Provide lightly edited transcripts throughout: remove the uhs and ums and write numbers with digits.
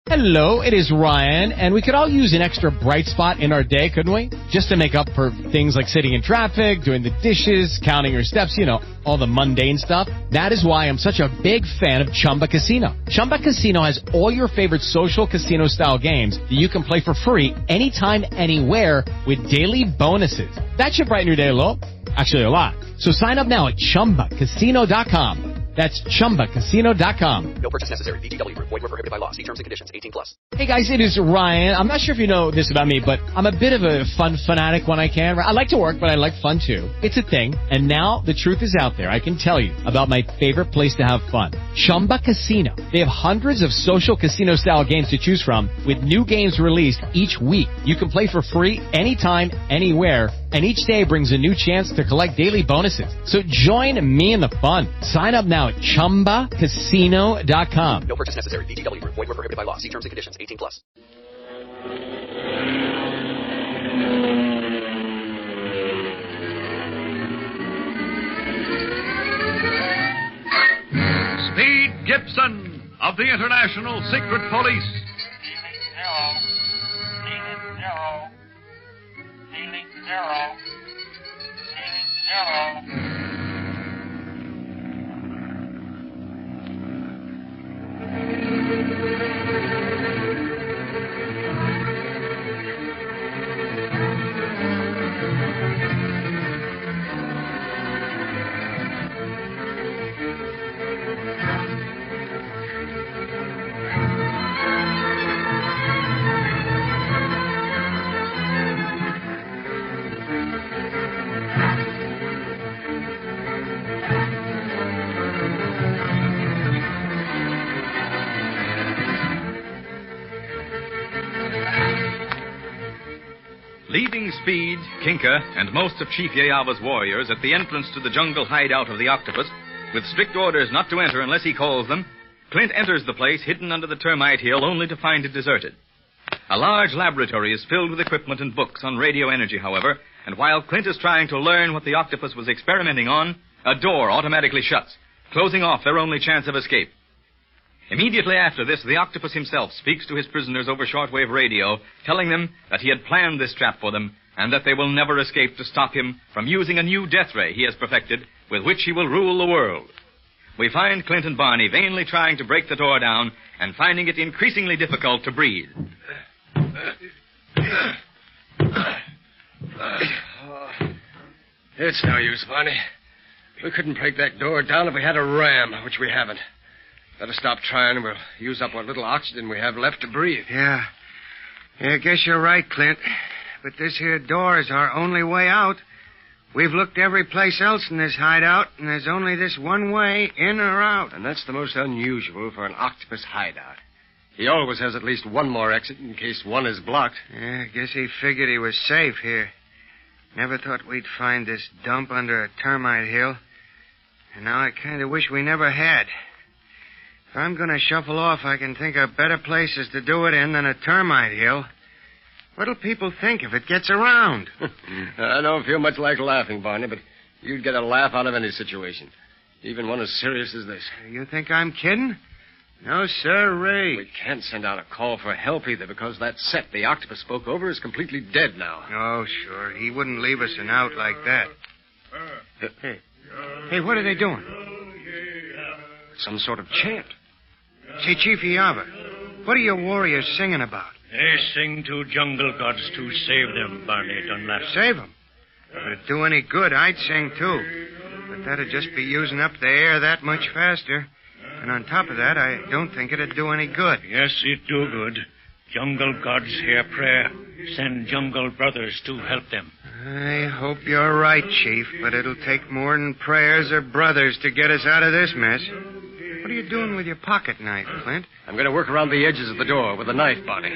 Hello, it is Ryan, and we could all use an extra bright spot in our day, couldn't we? Just to make up for things like sitting in traffic, doing the dishes, counting your steps, you know, all the mundane stuff. That is why I'm such a big fan of Chumba Casino. Chumba Casino has all your favorite social casino-style games that you can play for free anytime, anywhere with daily bonuses. That should brighten your day a little. Actually, a lot. So sign up now at ChumbaCasino.com. That's ChumbaCasino.com. No purchase necessary. VGW. Void where prohibited by law. See terms and conditions. 18+. Hey guys, it is Ryan. I'm not sure if you know this about me, but I'm a bit of a fun fanatic when I can. I like to work, but I like fun too. It's a thing. And now the truth is out there. I can tell you about my favorite place to have fun. Chumba Casino. They have hundreds of social casino-style games to choose from with new games released each week. You can play for free anytime, anywhere. And each day brings a new chance to collect daily bonuses. So join me in the fun. Sign up now at ChumbaCasino.com. No purchase necessary. VGW. Void where prohibited by law. See terms and conditions. 18+. Speed Gibson of the International Secret Police. Zero. Leaving Speed, Kinka, and most of Chief Yayava's warriors at the entrance to the jungle hideout of the Octopus, with strict orders not to enter unless he calls them, Clint enters the place hidden under the termite hill only to find it deserted. A large laboratory is filled with equipment and books on radio energy, however, and while Clint is trying to learn what the Octopus was experimenting on, a door automatically shuts, closing off their only chance of escape. Immediately after this, the Octopus himself speaks to his prisoners over shortwave radio, telling them that he had planned this trap for them and that they will never escape to stop him from using a new death ray he has perfected with which he will rule the world. We find Clint and Barney vainly trying to break the door down and finding it increasingly difficult to breathe. It's no use, Barney. We couldn't break that door down if we had a ram, which we haven't. Better stop trying and we'll use up what little oxygen we have left to breathe. Yeah, I guess you're right, Clint. But this here door is our only way out. We've looked every place else in this hideout, and there's only this one way, in or out. And that's the most unusual for an octopus hideout. He always has at least one more exit in case one is blocked. Yeah, I guess he figured he was safe here. Never thought we'd find this dump under a termite hill. And now I kind of wish we never had. If I'm going to shuffle off, I can think of better places to do it in than a termite hill. What'll people think if it gets around? I don't feel much like laughing, Barney, but you'd get a laugh out of any situation, even one as serious as this. You think I'm kidding? No, sir-ree. We can't send out a call for help either because that set the octopus spoke over is completely dead now. Oh, sure. He wouldn't leave us an out like that. Hey, what are they doing? Some sort of chant. Say, Chief Yava, what are your warriors singing about? They sing to jungle gods to save them, Barney Dunlap. Save them? If it'd do any good, I'd sing too. But that'd just be using up the air that much faster. And on top of that, I don't think it'd do any good. Yes, it do good. Jungle gods hear prayer. Send jungle brothers to help them. I hope you're right, Chief, but it'll take more than prayers or brothers to get us out of this mess. What are you doing with your pocket knife, Clint? I'm going to work around the edges of the door with a knife, Barney.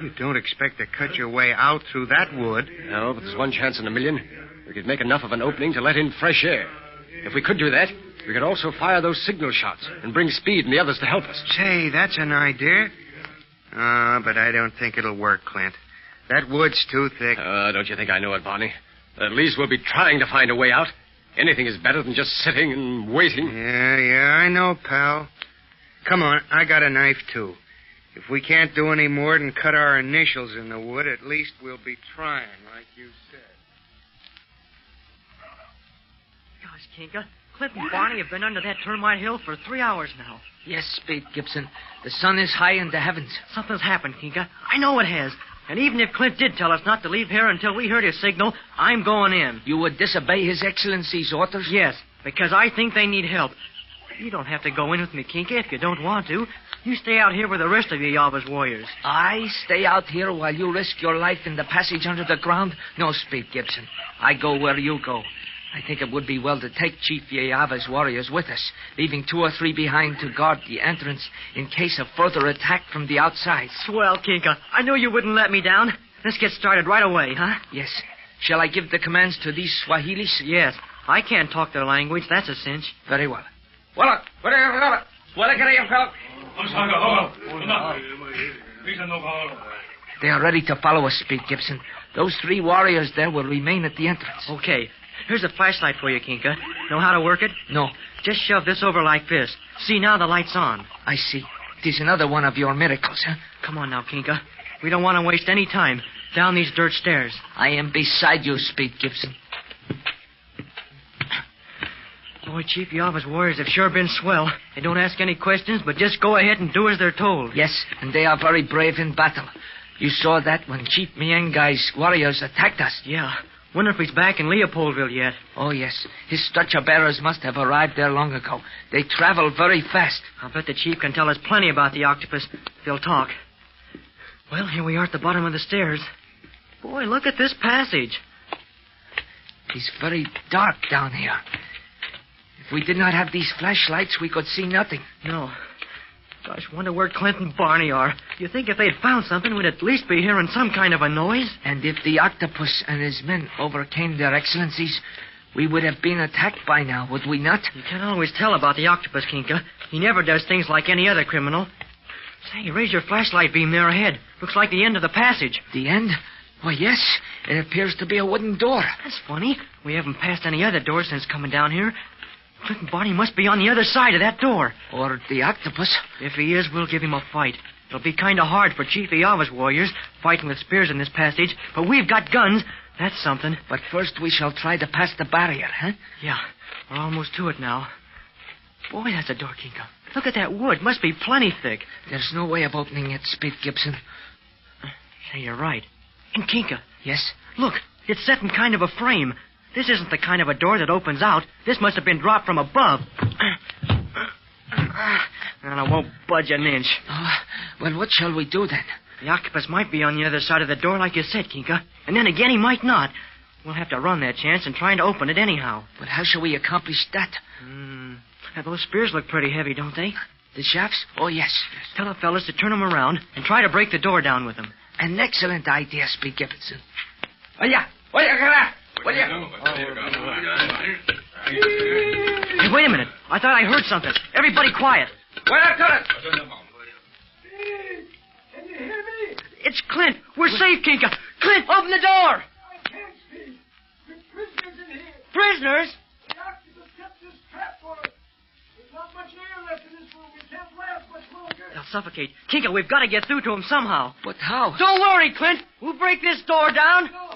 You don't expect to cut your way out through that wood. No, but there's one chance in a million. We could make enough of an opening to let in fresh air. If we could do that, we could also fire those signal shots and bring Speed and the others to help us. Say, that's an idea. But I don't think it'll work, Clint. That wood's too thick. Don't you think I know it, Barney? At least we'll be trying to find a way out. Anything is better than just sitting and waiting. Yeah, I know, pal. Come on, I got a knife, too. If we can't do any more than cut our initials in the wood, at least we'll be trying, like you said. Gosh, Kinka, Clint and Barney have been under that termite hill for 3 hours now. Yes, Speed Gibson. The sun is high in the heavens. Something's happened, Kinka. I know it has. And even if Clint did tell us not to leave here until we heard his signal, I'm going in. You would disobey His Excellency's orders? Yes, because I think they need help. You don't have to go in with me, Kinka, if you don't want to. You stay out here with the rest of Yaba's warriors. I stay out here while you risk your life in the passage under the ground? No, Speed Gibson. I go where you go. I think it would be well to take Chief Yava's warriors with us, leaving 2 or 3 behind to guard the entrance in case of further attack from the outside. Swell, Kinka. I knew you wouldn't let me down. Let's get started right away, huh? Yes. Shall I give the commands to these Swahilis? Yes. I can't talk their language. That's a cinch. Very well. They are ready to follow us, Speed Gibson. Those 3 warriors there will remain at the entrance. Okay. Here's a flashlight for you, Kinka. Know how to work it? No. Just shove this over like this. See, now the light's on. I see. It is another one of your miracles, huh? Come on now, Kinka. We don't want to waste any time. Down these dirt stairs. I am beside you, Speed Gibson. Boy, Chief Yava's warriors have sure been swell. They don't ask any questions, but just go ahead and do as they're told. Yes, and they are very brave in battle. You saw that when Chief Miengai's warriors attacked us. Yeah. Wonder if he's back in Leopoldville yet. Oh, yes. His stretcher-bearers must have arrived there long ago. They travel very fast. I'll bet the chief can tell us plenty about the octopus. They'll talk. Well, here we are at the bottom of the stairs. Boy, look at this passage. It's very dark down here. If we did not have these flashlights, we could see nothing. No. Gosh, wonder where Clint and Barney are. You think if they'd found something, we'd at least be hearing some kind of a noise? And if the octopus and his men overcame their excellencies, we would have been attacked by now, would we not? You can't always tell about the octopus, Kinka. He never does things like any other criminal. Say, raise your flashlight beam there ahead. Looks like the end of the passage. The end? Why, yes. It appears to be a wooden door. That's funny. We haven't passed any other doors since coming down here. Clint and Barney must be on the other side of that door. Or the octopus. If he is, we'll give him a fight. It'll be kind of hard for Chief Yava's warriors fighting with spears in this passage, but we've got guns. That's something. But first we shall try to pass the barrier, huh? Yeah, we're almost to it now. Boy, that's a door, Kinka. Look at that wood. Must be plenty thick. There's no way of opening it, Speed Gibson. Say, you're right. And Kinka. Yes? Look, it's set in kind of a frame. This isn't the kind of a door that opens out. This must have been dropped from above. And I won't budge an inch. Oh, well, what shall we do then? The octopus might be on the other side of the door, like you said, Kinka. And then again, he might not. We'll have to run that chance and try to open it anyhow. But how shall we accomplish that? Those spears look pretty heavy, don't they? The shafts? Oh, yes. Tell the fellas to turn them around and try to break the door down with them. An excellent idea, Speed Gibson. Hey, wait a minute. I thought I heard something. Everybody quiet. Can you hear me? It's Clint. We're safe, Kinka. Clint, open the door. I can't speak. There's prisoners in here. Prisoners? The octopus kept this trap for us. There's not much air left in this room. We can't last much longer. They'll suffocate. Kinka, we've got to get through to them somehow. But how? Don't worry, Clint. We'll break this door down. No,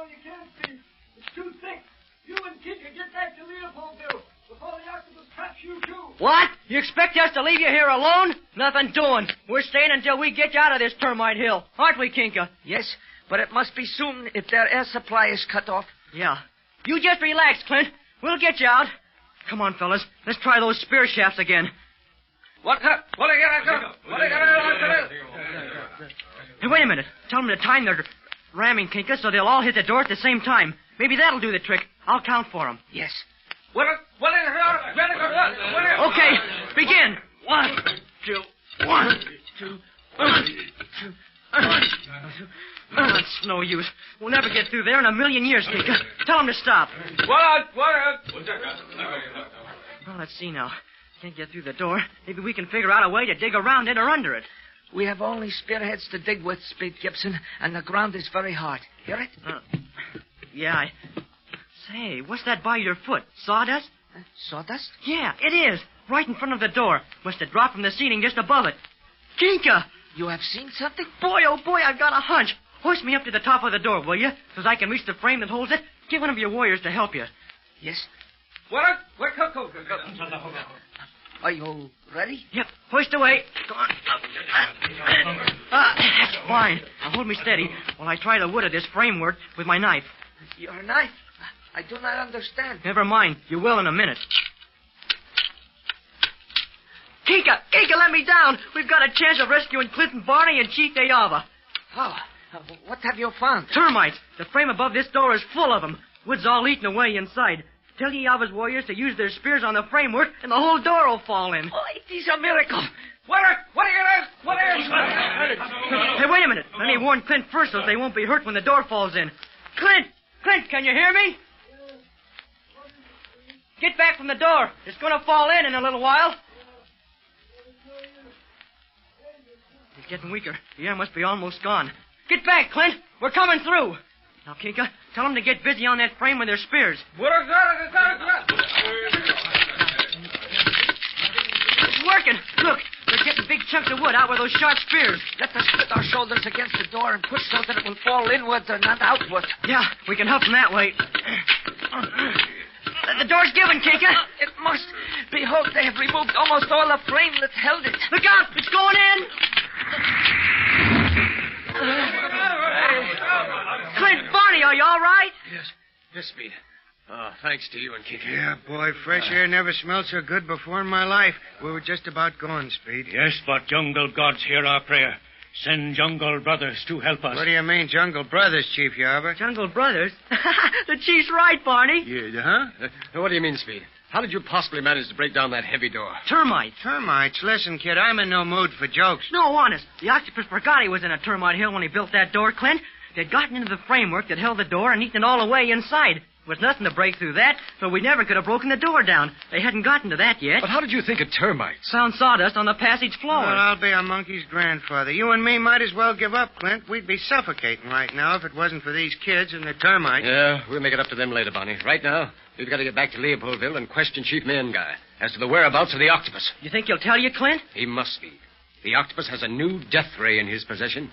you can't see. It's too thick. You and Kinka get back to Leopoldville before the octopus traps you, too. What? You expect us to leave you here alone? Nothing doing. We're staying until we get you out of this termite hill. Aren't we, Kinka? Yes, but it must be soon if their air supply is cut off. Yeah. You just relax, Clint. We'll get you out. Come on, fellas. Let's try those spear shafts again. Hey, wait a minute. Tell them to time their ramming, Kinka, so they'll all hit the door at the same time. Maybe that'll do the trick. I'll count for them. Yes. Okay, begin. 1, 2, 1, 2, 1, 2. It's no use. We'll never get through there in a million years, Kinka. Tell them to stop. Well, let's see now. Can't get through the door. Maybe we can figure out a way to dig around it or under it. We have only spearheads to dig with, Speed Gibson, and the ground is very hard. Hear it? Yeah, Say, what's that by your foot? Sawdust? Sawdust? Yeah, it is. Right in front of the door. Must have dropped from the ceiling just above it. Kinka! You have seen something? Boy, oh boy, I've got a hunch. Hoist me up to the top of the door, will you? So as I can reach the frame that holds it. Get one of your warriors to help you. Yes. Go. Are you ready? Yep, hoist away. Go on. That's fine. Now hold me steady while I try the wood of this framework with my knife. Your knife? I do not understand. Never mind. You will in a minute. Kika, let me down. We've got a chance of rescuing Clinton Barney and Chief Ayava. Oh, what have you found? Termites. The frame above this door is full of them. Wood's all eaten away inside. Tell Ayava's warriors to use their spears on the framework, and the whole door will fall in. Oh, it is a miracle. What are you? Hey, wait a minute. Let me warn Clint first so they won't be hurt when the door falls in. Clint, can you hear me? Get back from the door. It's going to fall in a little while. He's getting weaker. The air must be almost gone. Get back, Clint. We're coming through. Now, Kinka, tell them to get busy on that frame with their spears. It's working. Look, they're getting big chunks of wood out with those sharp spears. Let us put our shoulders against the door and push so that it will fall inwards and not outward. Yeah, we can help them that way. The door's given, Kinka. It must. Behold, they have removed almost all the frame that held it. Look out! It's going in! Clint, Barney, are you all right? Yes, Speed. Thanks to you and Kinka. Yeah, boy, fresh air never smelled so good before in my life. We were just about going, Speed. Yes, but jungle gods hear our prayer. Send jungle brothers to help us. What do you mean, Jungle Brothers, Chief Yarber? Jungle Brothers? The chief's right, Barney. Yeah, huh? What do you mean, Speed? How did you possibly manage to break down that heavy door? Termites. Termites? Listen, kid, I'm in no mood for jokes. No, honest. The octopus forgot he was in a termite hill when he built that door, Clint. They'd gotten into the framework that held the door and eaten it all away inside. There was nothing to break through that, so we never could have broken the door down. They hadn't gotten to that yet. But how did you think of termites? Found sawdust on the passage floor. Well, I'll be a monkey's grandfather. You and me might as well give up, Clint. We'd be suffocating right now if it wasn't for these kids and the termites. Yeah, we'll make it up to them later, Bonnie. Right now, we've got to get back to Leopoldville and question Chief Man Guy as to the whereabouts of the octopus. You think he'll tell you, Clint? He must be. The octopus has a new death ray in his possession.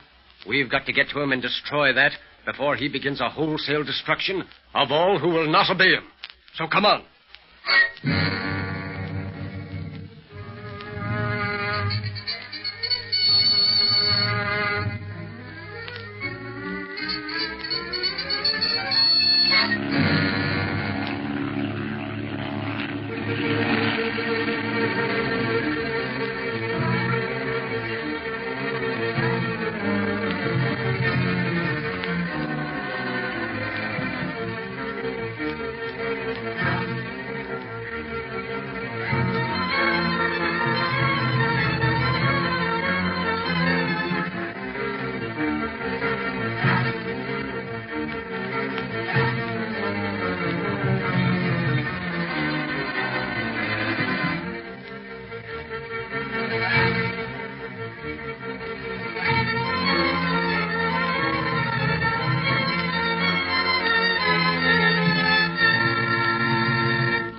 We've got to get to him and destroy that before he begins a wholesale destruction of all who will not obey him. So come on.